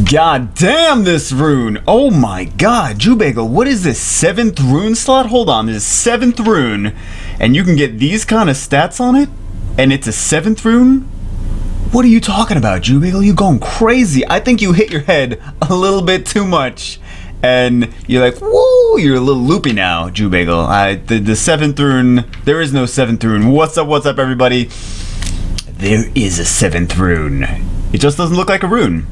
God damn this rune! Oh my god, Jubagel, what is this, 7th rune slot? Hold on, this is 7th rune, and you can get these kind of stats on it, and it's a 7th rune? What are you talking about, Jubagel? You going crazy. I think you hit your head a little bit too much, and you're like, woo, you're a little loopy now, Jubagel. The 7th rune, there is no 7th rune. What's up, everybody? There is a 7th rune. It just doesn't look like a rune.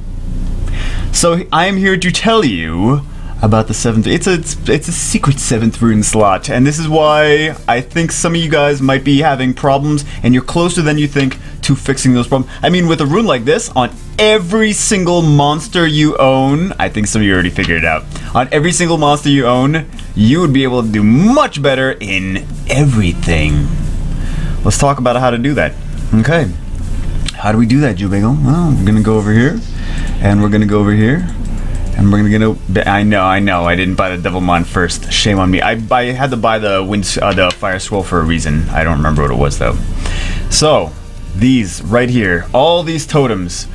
So I am here to tell you about the 7th. It's a secret 7th rune slot, and this is why I think some of you guys might be having problems, and you're closer than you think to fixing those problems. I mean, with a rune like this, on every single monster you own, I think some of you already figured it out. On every single monster you own, you would be able to do much better in everything. Let's talk about how to do that. Okay. How do we do that, Jubagel? Well, we're gonna go over here, and we're gonna go over here, and we're gonna go. I know. I didn't buy the Devil Mon first. Shame on me. I had to buy the Fire Scroll for a reason. I don't remember what it was though. So these right here, all these totems.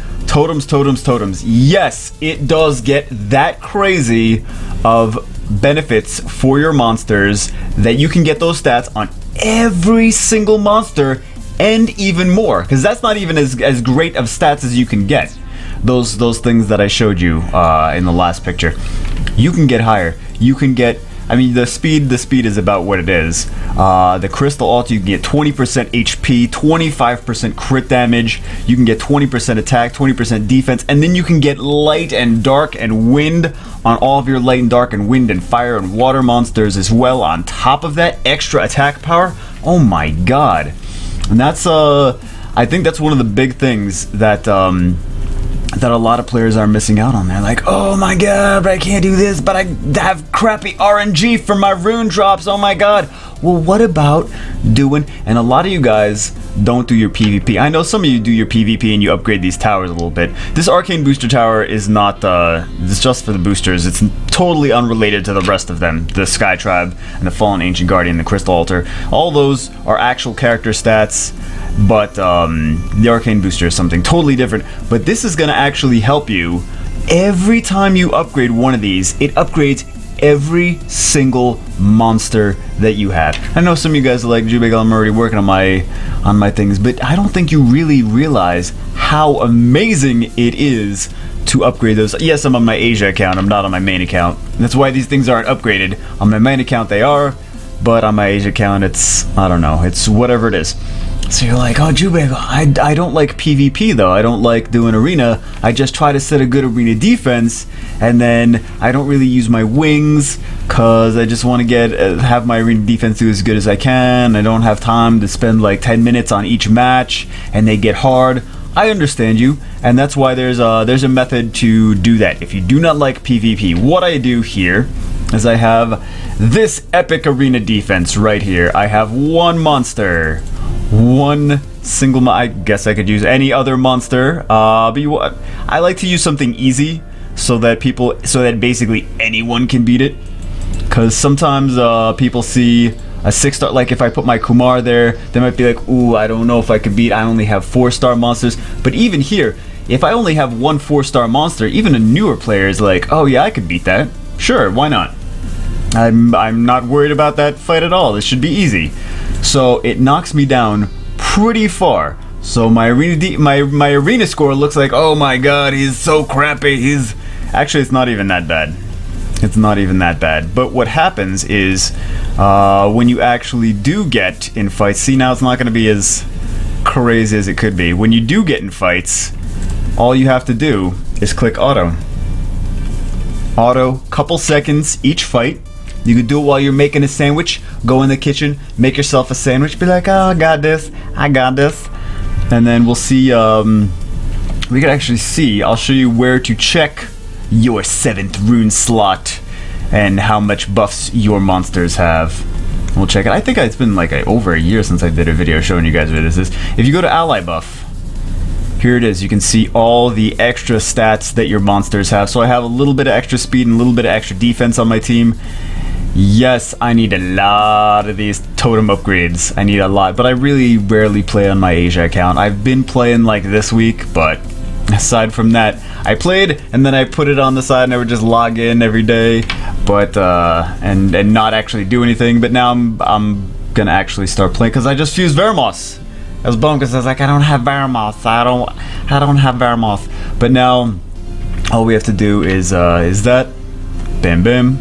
Yes, it does get that crazy of benefits for your monsters that you can get those stats on every single monster. And even more, because that's not even as great of stats as you can get. Those things that I showed you in the last picture, you can get higher. You can get, I mean, the speed is about what it is. The Crystal Alt, you can get 20% HP, 25% crit damage. You can get 20% attack, 20% defense, and then you can get light and dark and wind on all of your light and dark and wind and fire and water monsters as well. On top of that, extra attack power. Oh my god. And that's I think that's one of the big things that that a lot of players are missing out on. They're like, oh my god, but I can't do this, but I have crappy RNG for my rune drops, oh my god. Well, what about doing, and a lot of you guys don't do your PvP. I know some of you do your PvP and you upgrade these towers a little bit. This Arcane Booster Tower is not, it's just for the boosters. It's totally unrelated to the rest of them. The Sky Tribe and the Fallen Ancient Guardian, the Crystal Altar. All those are actual character stats, but the Arcane Booster is something totally different. But this is going to actually help you. Every time you upgrade one of these, it upgrades every single monster that you have. I know some of you guys are like, Jubagel, I'm already working on my things, but I don't think you really realize how amazing it is to upgrade those. Yes, I'm on my Asia account, I'm not on my main account. That's why these things aren't upgraded. On my main account they are, but on my Asia account it's, I don't know, it's whatever it is. So you're like, oh, Jubagel, I don't like PvP though. I don't like doing arena. I just try to set a good arena defense, and then I don't really use my wings because I just want to have my arena defense do as good as I can. I don't have time to spend like 10 minutes on each match, and they get hard. I understand you, and that's why there's a method to do that. If you do not like PvP, what I do here is I have this epic arena defense right here. I have one monster. One single, I guess I could use any other monster, but I like to use something easy so that basically anyone can beat it. Because sometimes people see a 6-star, like if I put my Kumar there, they might be like, ooh, I don't know if I could beat, I only have 4-star monsters. But even here, if I only have one 4-star monster, even a newer player is like, oh yeah, I could beat that. Sure, why not? I'm not worried about that fight at all. This should be easy. So it knocks me down pretty far. So my arena score looks like, oh my god, he's so crappy. Actually, it's not even that bad. It's not even that bad. But what happens is when you actually do get in fights, see, now it's not going to be as crazy as it could be. When you do get in fights, all you have to do is click auto. Auto, couple seconds each fight. You can do it while you're making a sandwich. Go in the kitchen, make yourself a sandwich. Be like, oh, I got this. And then we'll see. We can actually see. I'll show you where to check your 7th rune slot and how much buffs your monsters have. We'll check it. I think it's been like over a year since I did a video showing you guys where this is. If you go to ally buff, here it is. You can see all the extra stats that your monsters have. So I have a little bit of extra speed and a little bit of extra defense on my team. Yes, I need a lot of these totem upgrades. I need a lot, but I really rarely play on my Asia account. I've been playing like this week, but aside from that, I played and then I put it on the side and I would just log in every day, but and not actually do anything. But now I'm gonna actually start playing because I just fused Veramoth. I was bummed because I was like, I don't have Veramoth. I don't have Veramoth. But now all we have to do is that, bam bam,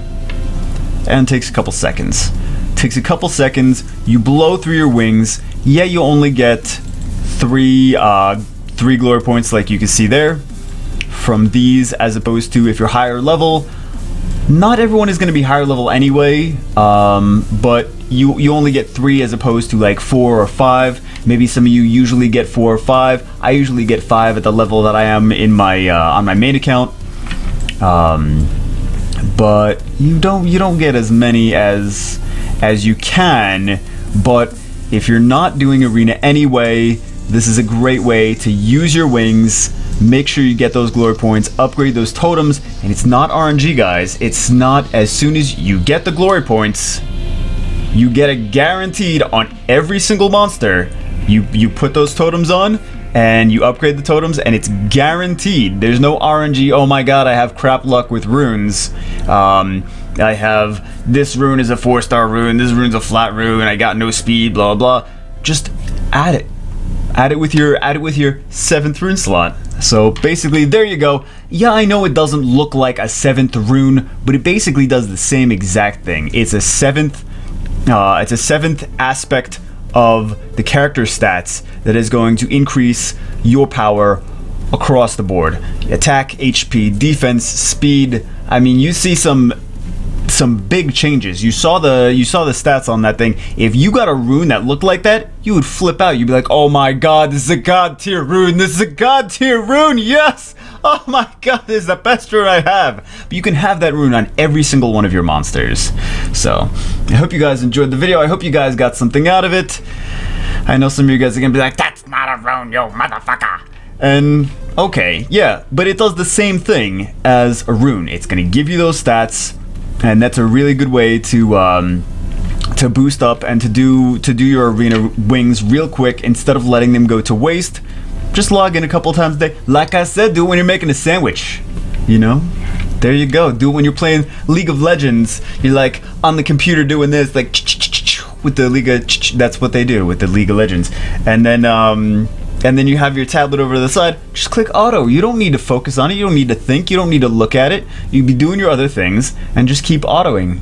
and it takes a couple seconds. Takes a couple seconds. You blow through your wings. Yeah, you only get three glory points, like you can see there, from these, as opposed to if you're higher level. Not everyone is going to be higher level anyway, but you only get 3 as opposed to like 4 or 5. Maybe some of you usually get 4 or 5. I usually get 5 at the level that I am in my on my main account. But you don't get as many as you can. But if you're not doing arena anyway, this is a great way to use your wings. Make sure you get those glory points, upgrade those totems, and it's not RNG, guys. It's not. As soon as you get the glory points, you get it guaranteed on every single monster. You put those totems on and you upgrade the totems, and it's guaranteed. There's no RNG. Oh my god, I have crap luck with runes. I have this rune is a 4-star rune, this rune's a flat rune, I got no speed, blah blah. Just add it. Add it with your 7th rune slot. So basically, there you go. Yeah, I know it doesn't look like a 7th rune, but it basically does the same exact thing. It's a 7th aspect of the character stats that is going to increase your power across the board. Attack, HP, defense, speed. I mean, you see some big changes. You saw the stats on that thing. If you got a rune that looked like that, you would flip out. You'd be like, oh my god, this is a god tier rune. This is a god tier rune. Yes. Oh my god, this is the best rune I have. But you can have that rune on every single one of your monsters. So I hope you guys enjoyed the video. I hope you guys got something out of it. I know some of you guys are gonna be like, that's not a rune, yo motherfucker. And okay, yeah, but it does the same thing as a rune. It's gonna give you those stats. And that's a really good way to boost up and to do your arena wings real quick instead of letting them go to waste. Just log in a couple times a day. Like I said, do it when you're making a sandwich. You know? There you go. Do it when you're playing League of Legends. You're like on the computer doing this, like with the League of, that's what they do with the League of Legends. And then you have your tablet over to the side. Just click auto. You don't need to focus on it. You don't need to think. You don't need to look at it. You be doing your other things and just keep autoing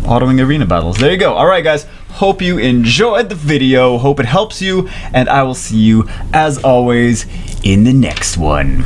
arena battles. There you go. All right, guys. Hope you enjoyed the video. Hope it helps you. And I will see you, as always, in the next one.